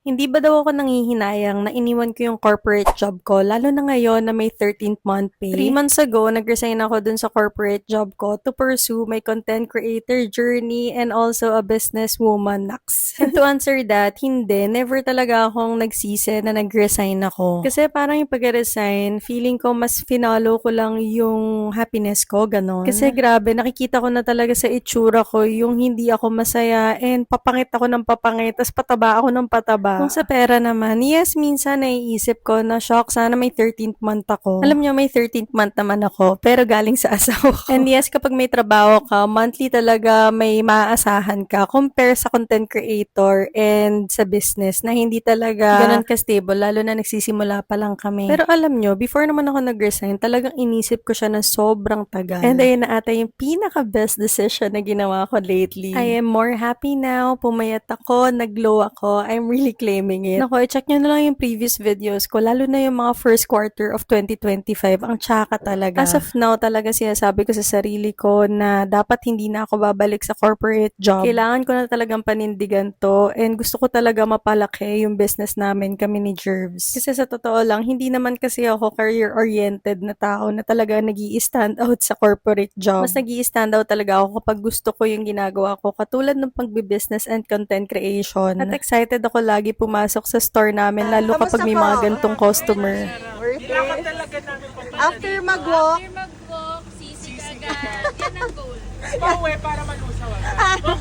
Hindi ba daw ako nanghihinayang na iniwan ko yung corporate job ko, lalo na ngayon na may 13th month pay? 3 months ago, nag-resign ako dun sa corporate job ko to pursue my content creator journey and also a businesswoman next. And to answer that, hindi. Never talaga akong nagsisi na nag-resign ako. Kasi parang yung pag-resign, feeling ko mas finalo ko lang yung happiness ko, ganon. Kasi grabe, nakikita ko na talaga sa itsura ko yung hindi ako masaya and papangit ako ng papangit, tas pataba ako ng pataba. Kung sa pera naman, yes, minsan naiisip ko na shock, sana may 13th month ako. Alam niyo, may 13th month naman ako, pero galing sa asawa ko. And yes, kapag may trabaho ka, monthly talaga may maaasahan ka compare sa content creator and sa business na hindi talaga ganun ka-stable, lalo na nagsisimula pa lang kami. Pero alam nyo, before naman ako nag-resign, talagang inisip ko siya ng sobrang tagal. And ayun na ata yung pinaka-best decision na ginawa ko lately. I am more happy now, pumayat ako, nag-glow ako, I'm really claiming it. Naku, i-check nyo na lang yung previous videos ko, lalo na yung mga first quarter of 2025, ang tsaka talaga. As of now, talaga sinasabi ko sa sarili ko na dapat hindi na ako babalik sa corporate job. Kailangan ko na talagang panindigan to and gusto ko talaga mapalaki yung business namin, kami ni Jervs. Kasi sa totoo lang, hindi naman kasi ako career-oriented na tao na talaga nag-i-stand out sa corporate job. Mas nag-i-stand out talaga ako kapag gusto ko yung ginagawa ko, katulad ng pagbe-business and content creation. At excited ako lagi pumasok sa store namin, lalo kapag may mga gantong customer. Kailangan talaga namin punta. After mag-walk, After mag-walk, sisig agad. Yan ang goal. Pauwi para malusaw agad.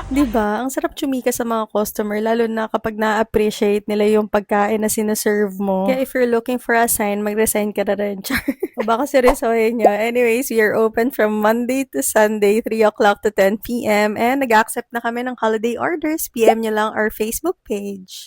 Diba? Ang sarap chumika sa mga customer, lalo na kapag na-appreciate nila yung pagkain na sinaserve mo. Kaya if you're looking for a sign, mag-resign ka na rin. Char. O baka seryosohin nyo. Anyways, we are open from Monday to Sunday, 3 o'clock to 10 p.m. And nag-accept na kami ng holiday orders. PM nyo lang our Facebook page.